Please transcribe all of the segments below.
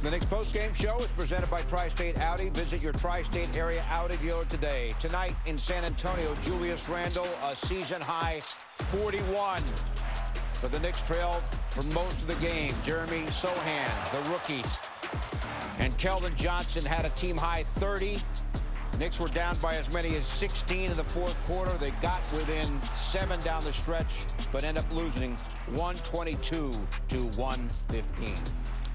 The Knicks postgame show is presented by Tri-State Audi. Visit your Tri-State area Audi dealer today. Tonight in San Antonio, Julius Randle, a season-high 41. But the Knicks trailed for most of the game. Jeremy Sohan, the rookie, and Keldon Johnson had a team-high 30. Knicks were down by as many as 16 in the fourth quarter. They got within 7 down the stretch, but end up losing 122 to 115.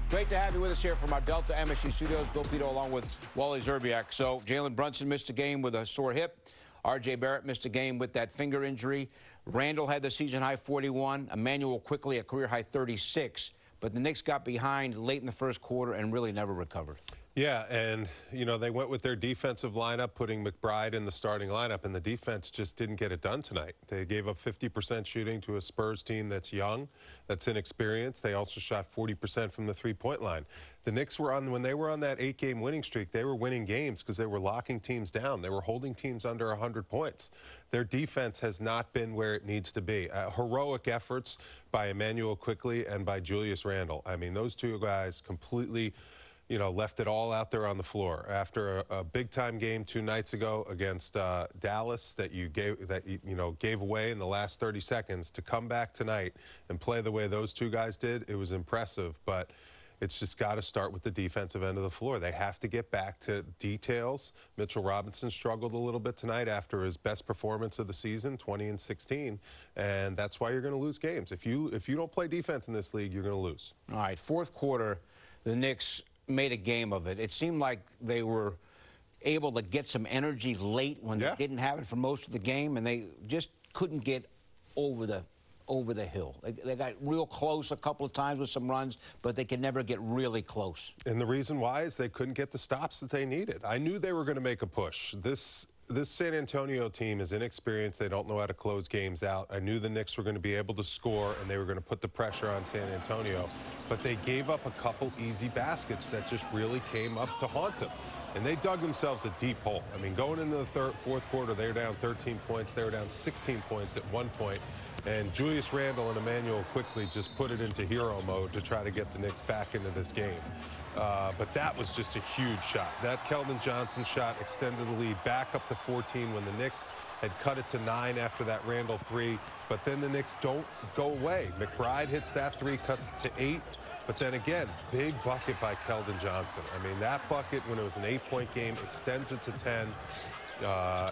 Great to have you with us here from our Delta MSG studios. Bill Pito along with Wally Zerbiak. So Jalen Brunson missed a game with a sore hip. R.J. Barrett missed a game with that finger injury. Randall had the season-high 41. Emmanuel quickly a career-high 36. But the Knicks got behind late in the first quarter and really never recovered. Yeah, and, you know, they went with their defensive lineup, putting McBride in the starting lineup, and the defense just didn't get it done tonight. They gave up 50% shooting to a Spurs team that's young, that's inexperienced. They also shot 40% from the three-point line. The Knicks were on, when they were on that 8-game winning streak, they were winning games because they were locking teams down. They were holding teams under 100 points. Their defense has not been where it needs to be. Heroic efforts by Emmanuel Quickly and by Julius Randle. I mean, those two guys completely, you know, left it all out there on the floor. After a big-time game 2 nights ago against Dallas that you gave away in the last 30 seconds, to come back tonight and play the way those two guys did, it was impressive. But it's just got to start with the defensive end of the floor. They have to get back to details. Mitchell Robinson struggled a little bit tonight after his best performance of the season, 20 and 16, and that's why you're going to lose games. If you don't play defense in this league, you're going to lose. All right, fourth quarter, the Knicks made a game of it. It seemed like they were able to get some energy late when they didn't have it for most of the game, and they just couldn't get over the hill. They got real close a couple of times with some runs, but they could never get really close. And the reason why is they couldn't get the stops that they needed. I knew they were going to make a push. This San Antonio team is inexperienced. They don't know how to close games out. I knew the Knicks were going to be able to score, and they were going to put the pressure on San Antonio. But they gave up a couple easy baskets that just really came up to haunt them. And they dug themselves a deep hole. I mean, going into the fourth quarter, they were down 13 points. They were down 16 points at one point. And Julius Randle and Emmanuel Quickly just put it into hero mode to try to get the Knicks back into this game. But that was just a huge shot. That Keldon Johnson shot extended the lead back up to 14 when the Knicks had cut it to 9 after that Randle 3. But then the Knicks don't go away. McBride hits that 3, cuts to 8. But then again, big bucket by Keldon Johnson. I mean, that bucket, when it was an 8-point game, extends it to 10.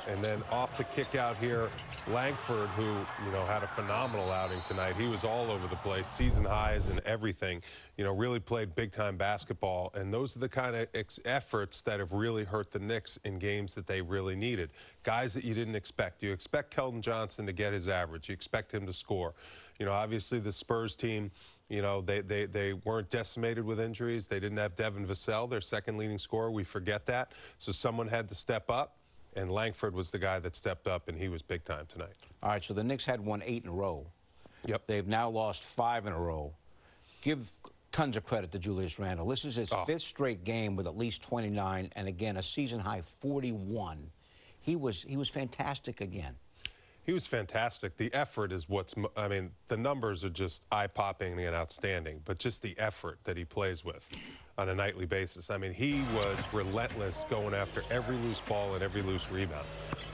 And then off the kick out here, Langford, who, you know, had a phenomenal outing tonight. He was all over the place, season highs and everything. You know, really played big-time basketball. And those are the kind of efforts that have really hurt the Knicks in games that they really needed. Guys that you didn't expect. You expect Keldon Johnson to get his average. You expect him to score. You know, obviously the Spurs team, you know, they weren't decimated with injuries. They didn't have Devin Vassell, their second leading scorer. We forget that. So someone had to step up. And Langford was the guy that stepped up, and he was big time tonight. All right, so the Knicks had won 8 in a row. Yep. They've now lost 5 in a row. Give tons of credit to Julius Randle. This is his 5th straight game with at least 29, and again, a season-high 41. He was fantastic again. He was fantastic. The effort is what's, I mean, the numbers are just eye-popping and outstanding, but just the effort that he plays with on a nightly basis. I mean, he was relentless going after every loose ball and every loose rebound.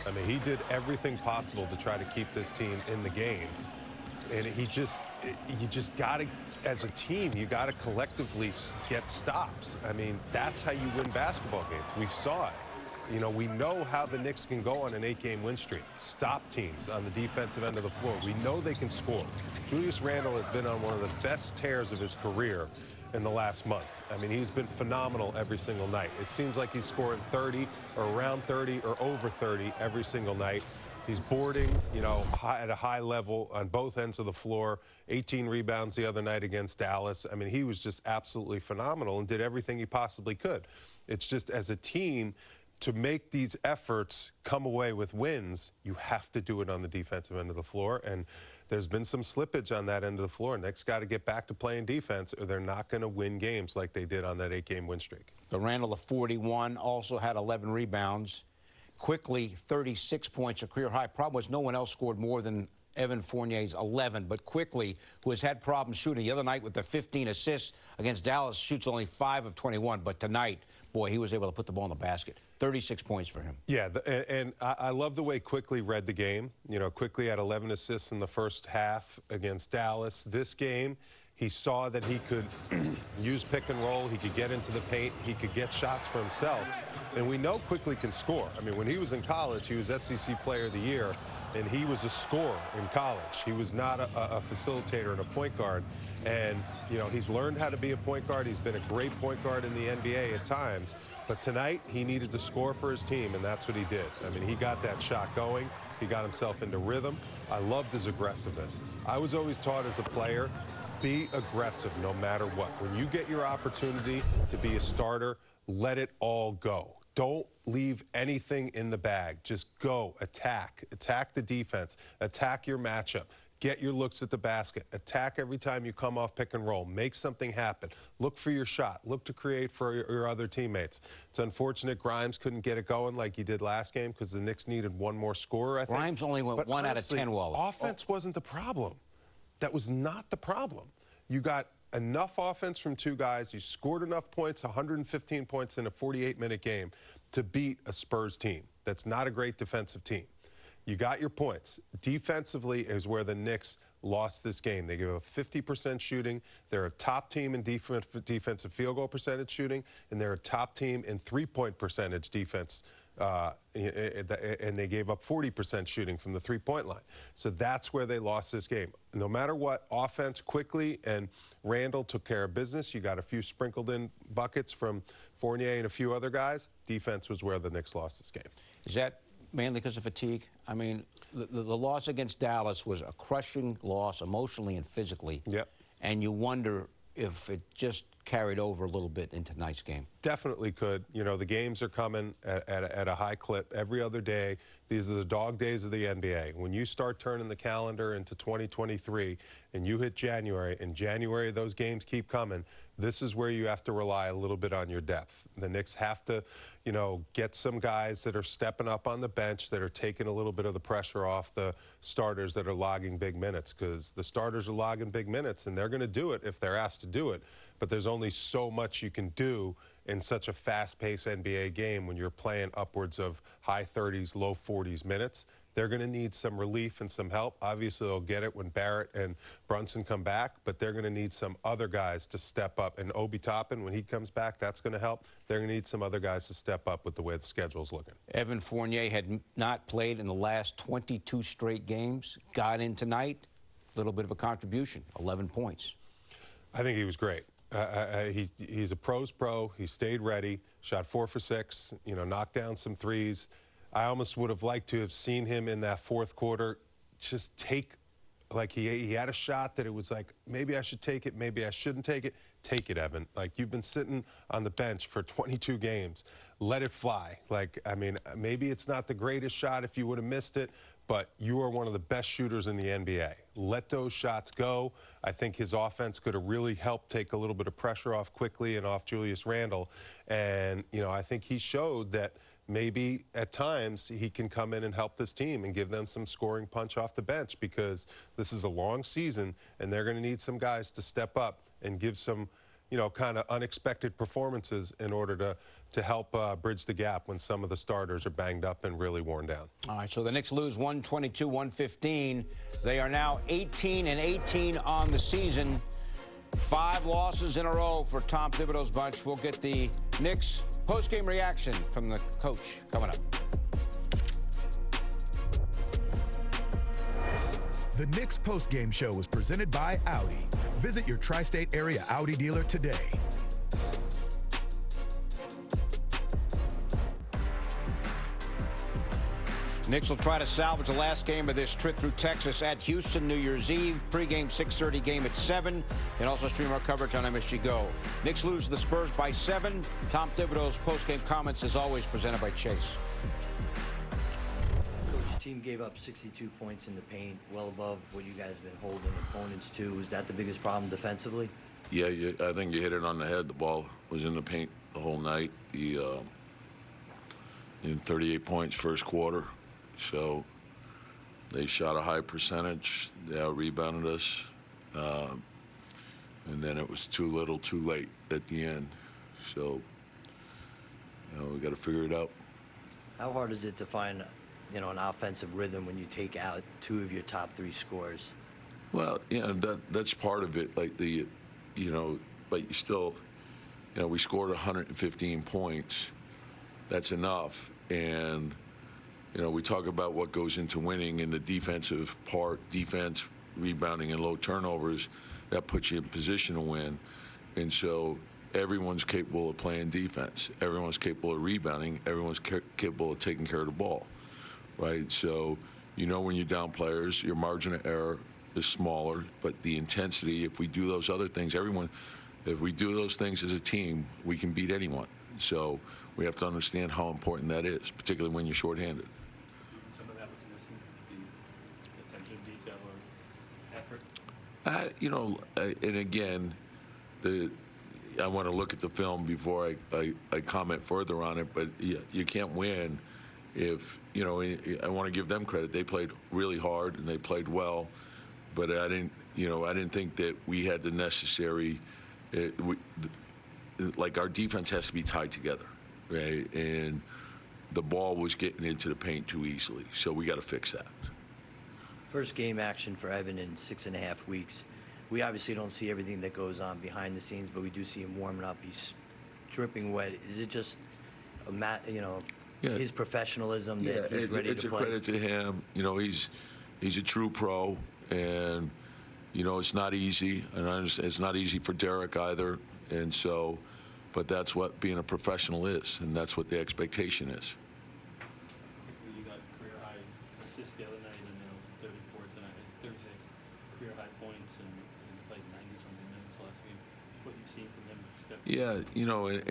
I mean, he did everything possible to try to keep this team in the game. And you just got to, as a team, you got to collectively get stops. I mean, that's how you win basketball games. We saw it. You know, we know how the Knicks can go on an 8-game win streak. Stop teams on the defensive end of the floor. We know they can score. Julius Randle has been on one of the best tears of his career in the last month. I mean, he's been phenomenal every single night. It seems like he's scoring 30 or around 30 or over 30 every single night. He's boarding, you know, at a high level on both ends of the floor. 18 rebounds the other night against Dallas. I mean, he was just absolutely phenomenal and did everything he possibly could. It's just, as a team, to make these efforts come away with wins, you have to do it on the defensive end of the floor. And there's been some slippage on that end of the floor. Knicks got to get back to playing defense, or they're not going to win games like they did on that 8-game win streak. The Randle of 41 also had 11 rebounds. Quickly, 36 points, a career high. Problem was no one else scored more than Evan Fournier's 11. But quickly, who has had problems shooting the other night with the 15 assists against Dallas, shoots only 5 of 21. But tonight, boy, he was able to put the ball in the basket. 36 points for him. Yeah, and I love the way Quickly read the game. You know, Quickly had 11 assists in the first half against Dallas. This game, he saw that he could use pick and roll. He could get into the paint. He could get shots for himself. And we know Quickly can score. I mean, when he was in college, he was SEC Player of the Year, and he was a scorer in college. He was not a facilitator and a point guard. And, you know, he's learned how to be a point guard. He's been a great point guard in the NBA at times. But tonight, he needed to score for his team, and that's what he did. I mean, he got that shot going. He got himself into rhythm. I loved his aggressiveness. I was always taught as a player, be aggressive no matter what. When you get your opportunity to be a starter, let it all go. Don't leave anything in the bag. Just go, attack the defense, attack your matchup, get your looks at the basket, attack every time you come off pick and roll, make something happen, look for your shot, look to create for your other teammates. It's unfortunate Grimes couldn't get it going like he did last game because the Knicks needed one more scorer, I think. Grimes only went 1 out of 10, Waller. Offense wasn't the problem. That was not the problem. You got enough offense from 2 guys. You scored enough points, 115 points in a 48-minute game, to beat a Spurs team that's not a great defensive team. You got your points. Defensively is where the Knicks lost this game. They gave up 50% shooting. They're a top team in defensive field goal percentage shooting, and they're a top team in three-point percentage defense. And they gave up 40% shooting from the three-point line. So that's where they lost this game. No matter what, offense quickly, and Randall took care of business. You got a few sprinkled in buckets from Fournier and a few other guys. Defense was where the Knicks lost this game. Is that mainly because of fatigue? I mean, the loss against Dallas was a crushing loss emotionally and physically. Yep. And you wonder if it just carried over a little bit into tonight's game. Definitely could. You know, the games are coming at a high clip every other day. These are the dog days of the NBA. When you start turning the calendar into 2023 and you hit January, and January those games keep coming, this is where you have to rely a little bit on your depth. The Knicks have to, you know, get some guys that are stepping up on the bench, that are taking a little bit of the pressure off the starters that are logging big minutes, because the starters are logging big minutes, and they're going to do it if they're asked to do it. But there's only so much you can do in such a fast-paced NBA game when you're playing upwards of high 30s, low 40s minutes. They're going to need some relief and some help. Obviously, they'll get it when Barrett and Brunson come back, but they're going to need some other guys to step up. And Obi Toppin, when he comes back, that's going to help. They're going to need some other guys to step up with the way the schedule's looking. Evan Fournier had not played in the last 22 straight games. Got in tonight, a little bit of a contribution, 11 points. I think he was great. He's a pro's pro. He stayed ready, shot 4 for 6, you know, knocked down some threes. I almost would have liked to have seen him in that fourth quarter just take, like he had a shot that it was like, maybe I should take it, maybe I shouldn't take it. Take it, Evan. Like, you've been sitting on the bench for 22 games. Let it fly. Like, I mean, maybe it's not the greatest shot if you would have missed it, but you are one of the best shooters in the NBA. Let those shots go. I think his offense could have really helped take a little bit of pressure off Quickly and off Julius Randle. And, you know, I think he showed that maybe at times he can come in and help this team and give them some scoring punch off the bench, because this is a long season and they're going to need some guys to step up and give some, you know, kind of unexpected performances in order to help bridge the gap when some of the starters are banged up and really worn down. All right, so the Knicks lose 122-115. They are now 18-18 on the season. 5 losses in a row for Tom Thibodeau's bunch. We'll get the Knicks post-game reaction from the coach coming up. The Knicks post-game show is presented by Audi. Visit your tri-state area Audi dealer today. Knicks will try to salvage the last game of this trip through Texas at Houston New Year's Eve. Pre-game 6:30 game at 7. And also stream our coverage on MSG Go. Knicks lose to the Spurs by 7. Tom Thibodeau's post-game comments, as always, presented by Chase. Coach, team gave up 62 points in the paint, well above what you guys have been holding opponents to. Is that the biggest problem defensively? Yeah, I think you hit it on the head. The ball was in the paint the whole night. He in 38 points first quarter. So, They shot a high percentage. They out-rebounded us. And then it was too little, too late at the end. So, we got to figure it out. How hard is it to find, an offensive rhythm when you take out 2 of your top 3 scorers? Well, that's part of it. Like but you still, we scored 115 points. That's enough. And, we talk about what goes into winning in the defensive part, defense, rebounding, and low turnovers. That puts you in position to win. And so everyone's capable of playing defense. Everyone's capable of rebounding. Everyone's capable of taking care of the ball, right? So, when you're down players, your margin of error is smaller, but the intensity, if we do those other things, if we do those things as a team, we can beat anyone. So we have to understand how important that is, particularly when you're shorthanded. Some of that was missing, the attention to detail or effort? And again, I want to look at the film before I comment further on it, but you can't win if, I want to give them credit. They played really hard and they played well, but I didn't think that we had the necessary, our defense has to be tied together, right? And the ball was getting into the paint too easily, so we got to fix that. First game action for Evan in 6.5 weeks. We obviously don't see everything that goes on behind the scenes, but we do see him warming up. He's dripping wet. Is it just his professionalism that he's ready to play? It's a credit to him. He's a true pro, and it's not easy. And I understand it's not easy for Derek either. And so, but that's what being a professional is, and that's what the expectation is. You got career high assists the other night, and 34 tonight, 36 career high points, and he's played 90-something minutes last game. What you've seen from him? Yeah,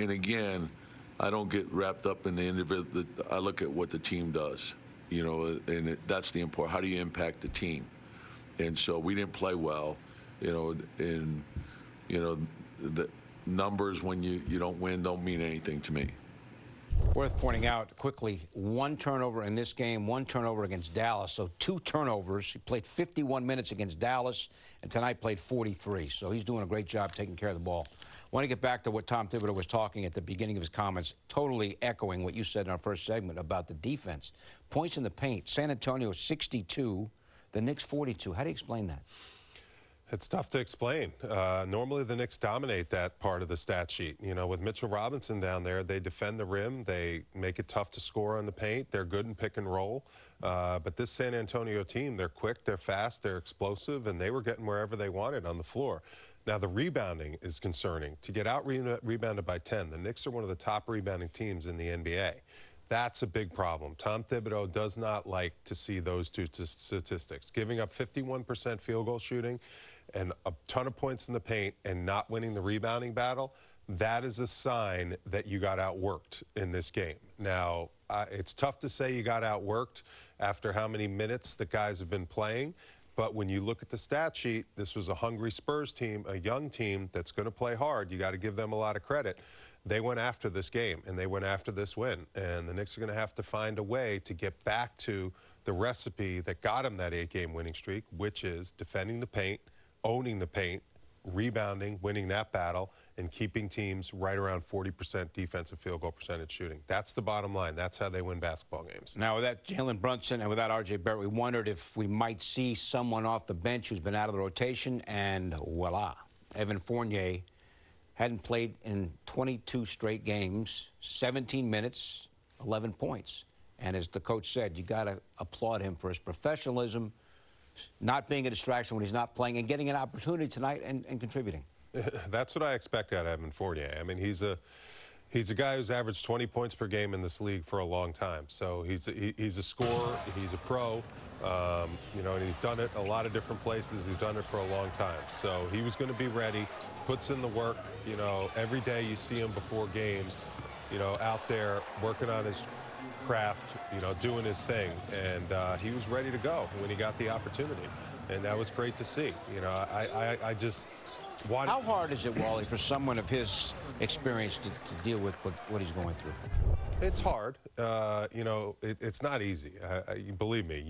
and again, I don't get wrapped up in the individual. I look at what the team does, and that's the important. How do you impact the team? And so we didn't play well, and the numbers when you don't win don't mean anything to me. Worth pointing out quickly, 1 turnover in this game, 1 turnover against Dallas. So 2 turnovers. He played 51 minutes against Dallas, and tonight played 43. So he's doing a great job taking care of the ball. I want to get back to what Tom Thibodeau was talking at the beginning of his comments, totally echoing what you said in our first segment about the defense. Points in the paint, San Antonio 62, the Knicks 42. How do you explain that? It's tough to explain. Normally, the Knicks dominate that part of the stat sheet. With Mitchell Robinson down there, they defend the rim. They make it tough to score on the paint. They're good in pick and roll. But this San Antonio team, they're quick, they're fast, they're explosive, and they were getting wherever they wanted on the floor. Now, the rebounding is concerning. To get out-rebounded by 10, the Knicks are one of the top rebounding teams in the NBA. That's a big problem. Tom Thibodeau does not like to see those two statistics. Giving up 51% field goal shooting and a ton of points in the paint and not winning the rebounding battle, that is a sign that you got outworked in this game. Now, it's tough to say you got outworked after how many minutes the guys have been playing, but when you look at the stat sheet, this was a hungry Spurs team, a young team that's going to play hard. You got to give them a lot of credit. They went after this game, and they went after this win, and the Knicks are going to have to find a way to get back to the recipe that got them that 8-game winning streak, which is defending the paint, owning the paint, rebounding, winning that battle, and keeping teams right around 40% defensive field goal percentage shooting. That's the bottom line. That's how they win basketball games. Now, without Jalen Brunson and without R.J. Barrett, we wondered if we might see someone off the bench who's been out of the rotation, and voila. Evan Fournier hadn't played in 22 straight games, 17 minutes, 11 points. And as the coach said, you got to applaud him for his professionalism, not being a distraction when he's not playing, and getting an opportunity tonight and contributing. That's what I expect out of Evan Fournier. I mean, he's a guy who's averaged 20 points per game in this league for a long time. So he's a scorer. He's a pro. And he's done it a lot of different places. He's done it for a long time. So he was going to be ready, puts in the work. Every day you see him before games, out there working on his craft, doing his thing. And he was ready to go when he got the opportunity. And that was great to see. I just wanted... How hard is it, Wally, for someone of his experience to deal with what he's going through? It's hard. It's not easy. Believe me,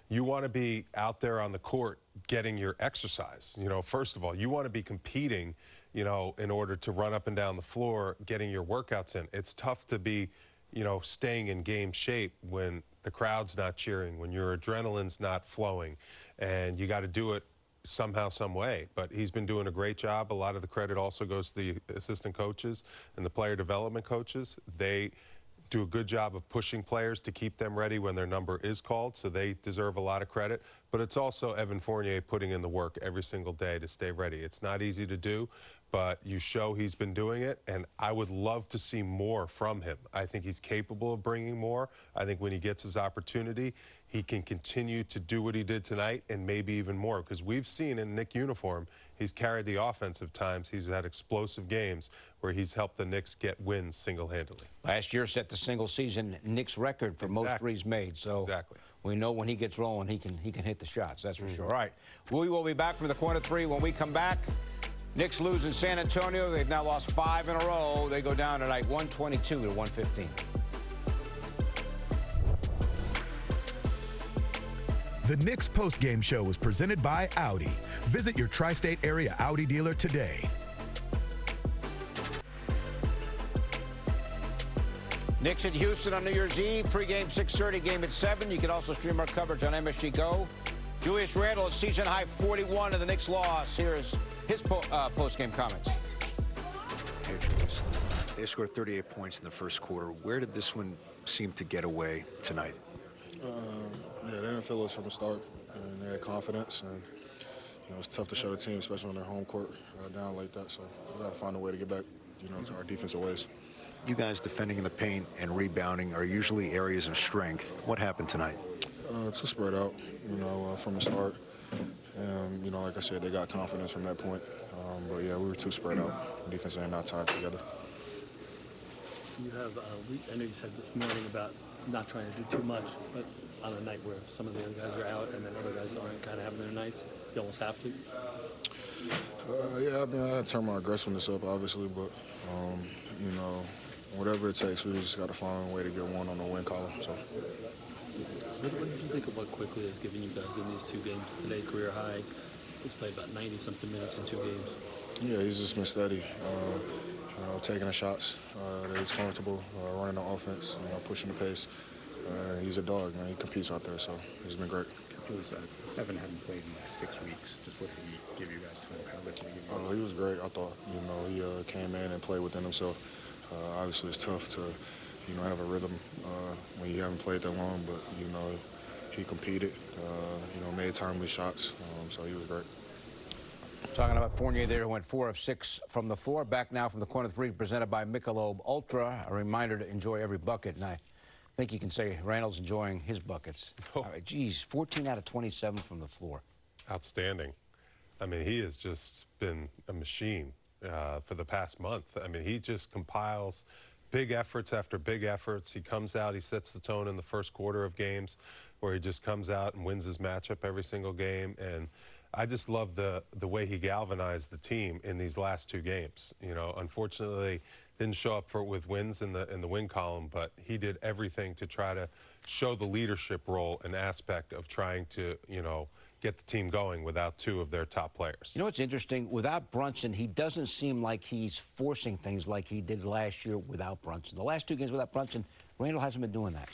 you want to be out there on the court getting your exercise. You know, first of all, you want to be competing, you know, in order to run up and down the floor, getting your workouts in. It's tough to be, you know, staying in game shape when the crowd's not cheering, when your adrenaline's not flowing, and you got to do it somehow, some way. But he's been doing a great job. A lot of the credit also goes to the assistant coaches and the player development coaches. They do a good job of pushing players to keep them ready when their number is called, so they deserve a lot of credit. But it's also Evan Fournier putting in the work every single day to stay ready. It's not easy to do, but you show he's been doing it, and I would love to see more from him. I think he's capable of bringing more. I think when he gets his opportunity, he can continue to do what he did tonight and maybe even more, because we've seen in Knick uniform, he's carried the offensive times. He's had explosive games where he's helped the Knicks get wins single-handedly. Last year set the single-season Knicks record for most threes made. So we know when he gets rolling, he can hit the shots. That's for sure. All right, we will be back from the corner three. When we come back, Knicks lose in San Antonio. They've now lost 5 in a row. They go down tonight 122 to 115. The Knicks postgame show is presented by Audi. Visit your tri-state area Audi dealer today. Knicks at Houston on New Year's Eve. Pregame 6:30, game at 7. You can also stream our coverage on MSG Go. Julius Randle, a season-high 41 of the Knicks loss. Here is his post-game comments. They scored 38 points in the first quarter. Where did this one seem to get away tonight? Yeah, they didn't feel us from the start, and they had confidence. And you know, it's tough to show the team, especially on their home court, down like that. So we got to find a way to get back, you know, to our defensive ways. You guys defending in the paint and rebounding are usually areas of strength. What happened tonight? Too spread out, you know, from the start. And, you know, like I said, they got confidence from that point. But, yeah, we were too spread out. Defense and not tied together. You have, I know you said this morning about not trying to do too much, but on a night where some of the other guys are out and then other guys aren't kind of having their nights, you almost have to. Yeah, I mean, I had to turn my aggressiveness up, obviously, but, you know, whatever it takes, we just got to find a way to get one on the win column. So. What did you think of what quickly has given you guys in these 2 games today, career high? He's played about 90-something minutes in 2 games. Yeah, he's just been steady, you know, taking the shots that he's comfortable, running the offense, you know, pushing the pace. He's a dog, man. He competes out there, so he's been great. Evan hadn't played in like 6 weeks. Just what did he give you guys tonight? How did he give you guys? He was great, I thought. You know, he came in and played within himself. Obviously, it's tough to, you know, have a rhythm when you haven't played that long, but, you know, he competed, you know, made timely shots, so he was great. Talking about Fournier there, who went 4 of 6 from the floor. Back now from the corner three, presented by Michelob Ultra. A reminder to enjoy every bucket, and I think you can say Randall's enjoying his buckets. All right, geez, 14 out of 27 from the floor. Outstanding. I mean, he has just been a machine for the past month. I mean, he just compiles big efforts after big efforts. He comes out, he sets the tone in the first quarter of games where he just comes out and wins his matchup every single game. And I just love the way he galvanized the team in these last 2 games. You know, unfortunately, didn't show up with wins in the win column, but he did everything to try to show the leadership role and aspect of trying to, you know, get the team going without 2 of their top players. You know what's interesting? Without Brunson, he doesn't seem like he's forcing things like he did last year without Brunson. The last 2 games without Brunson, Randall hasn't been doing that.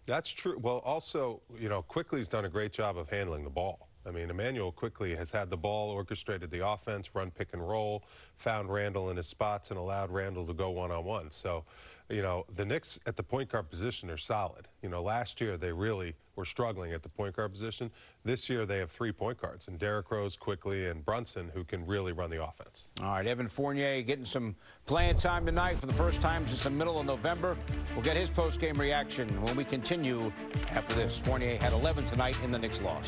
That's true. Well, also, you know, Quickly's done a great job of handling the ball. I mean, Emmanuel Quickly has had the ball, orchestrated the offense, run pick and roll, found Randall in his spots, and allowed Randall to go one-on-one. So, you know, the Knicks at the point guard position are solid. You know, last year they really were struggling at the point guard position. This year they have 3 point guards, and Derrick Rose, Quickly, and Brunson, who can really run the offense. All right, Evan Fournier getting some playing time tonight for the first time since the middle of November. We'll get his post-game reaction when we continue after this. Fournier had 11 tonight in the Knicks loss.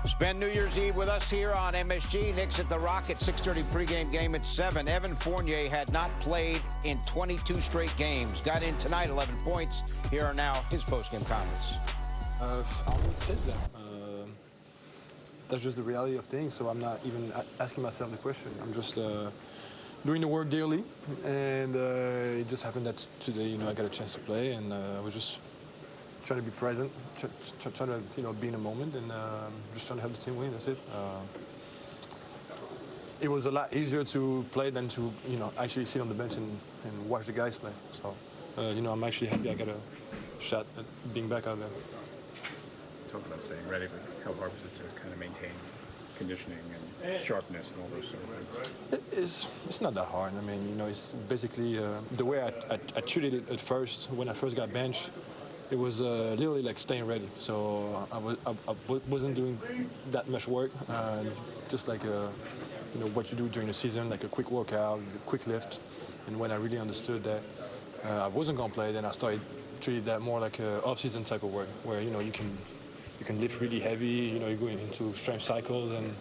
Spend New Year's Eve with us here on MSG. Knicks at the Rocket, 6:30 pregame, game at 7. Evan Fournier had not played in 22 straight games. Got in tonight, 11 points. Here are now his postgame comments. I would say that. That's just the reality of things, so I'm not even asking myself the question. I'm just, doing the work daily, and it just happened that today, I got a chance to play, and I was just trying to be present, trying to, be in the moment, and just trying to help the team win. That's it. It was a lot easier to play than to, actually sit on the bench and watch the guys play. So, I'm actually happy I got a shot at being back out there. Talk about staying ready, but how hard was it to kind of maintain conditioning and sharpness and all those sort of things? It's not that hard. I mean, it's basically the way I treated it at first. When I first got benched, it was literally like staying ready. So I wasn't doing that much work, just like what you do during the season, like a quick workout, a quick lift. And when I really understood that I wasn't gonna play, then I started treating that more like a off-season type of work, where you can lift really heavy. You're going into strength cycles and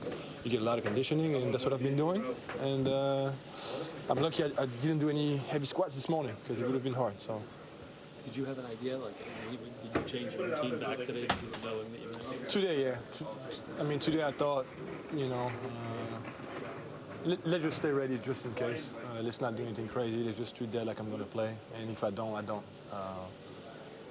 you get a lot of conditioning, and that's what I've been doing. And I'm lucky I didn't do any heavy squats this morning because it would have been hard. So. Did you have an idea, like, did you change your routine back today, knowing that you were going to? Today, yeah. Today I thought, let's just stay ready just in case. Let's not do anything crazy. Let's just treat that like I'm going to play. And if I don't, I don't.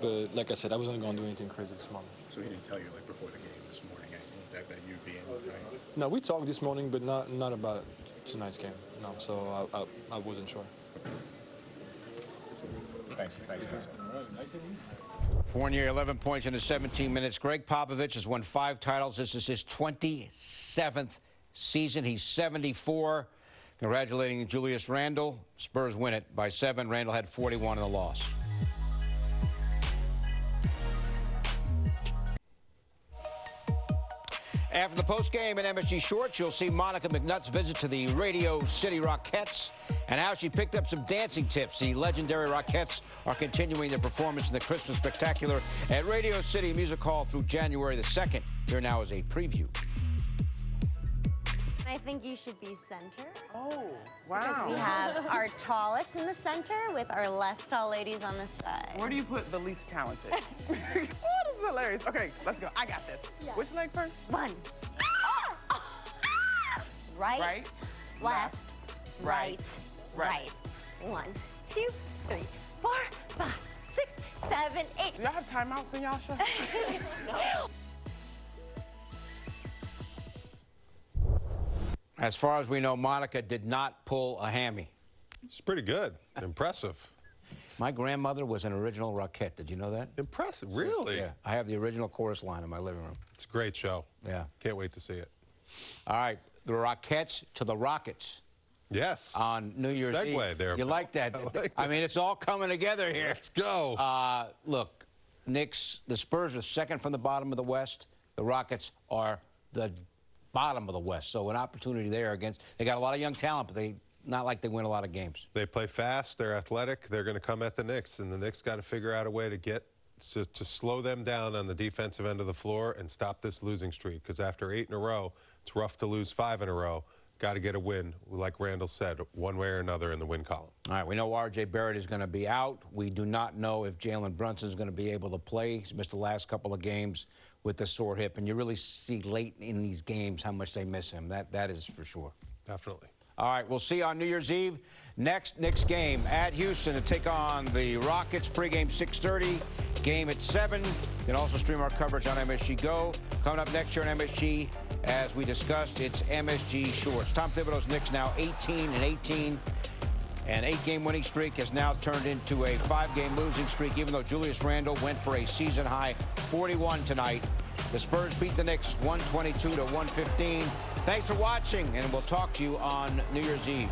But like I said, I wasn't going to do anything crazy this morning. So he didn't tell you, like, before the game this morning, anything that you'd be in tonight? No, we talked this morning, but not about tonight's game. No, so I wasn't sure. Thanks. Fournier, 11 points in 17 minutes. Greg Popovich has won 5 titles. This is his 27th season. He's 74. Congratulating Julius Randle. Spurs win it by 7. Randle had 41 in the loss. After the postgame in MSG Shorts, you'll see Monica McNutt's visit to the Radio City Rockettes and how she picked up some dancing tips. The legendary Rockettes are continuing their performance in the Christmas Spectacular at Radio City Music Hall through January the 2nd. Here now is a preview. I think you should be center. Oh, wow. Because we have our tallest in the center with our less tall ladies on the side. Where do you put the least talented? Oh, this is hilarious. Okay, let's go. I got this. Yeah. Which leg first? 1. Right. Left. Right. 1, 2, 3, 4, 5, 6, 7, 8. Do y'all have timeouts in y'all show? No. As far as we know, Monica did not pull a hammy. It's pretty good. Impressive. My grandmother was an original Rockette. Did you know that? Impressive. Really? Yeah. I have the original chorus line in my living room. It's a great show. Yeah. Can't wait to see it. All right. The Rockettes to the Rockets. Yes. On New Year's Eve. Segue there. You like that? I mean, it's all coming together here. Let's go. Look, Knicks, the Spurs are second from the bottom of the West. The Rockets are the bottom of the West. So an opportunity there against, they got a lot of young talent, but they not like they win a lot of games. They play fast. They're athletic. They're going to come at the Knicks, and the Knicks got to figure out a way to slow them down on the defensive end of the floor and stop this losing streak. Because after 8 in a row, it's rough to lose 5 in a row. Got to get a win, like Randall said, one way or another in the win column. All right, we know R.J. Barrett is going to be out. We do not know if Jalen Brunson is going to be able to play. He's missed the last couple of games with the sore hip, and you really see late in these games how much they miss him. That is for sure. Definitely. All right, we'll see you on New Year's Eve. Next Knicks game at Houston to take on the Rockets. Pregame 6:30, game at 7. You can also stream our coverage on MSG Go. Coming up next year on MSG, as we discussed, it's MSG Shorts. Tom Thibodeau's Knicks now 18-18. An 8-game winning streak has now turned into a 5-game losing streak, even though Julius Randle went for a season-high 41 tonight. The Spurs beat the Knicks 122-115. Thanks for watching, and we'll talk to you on New Year's Eve.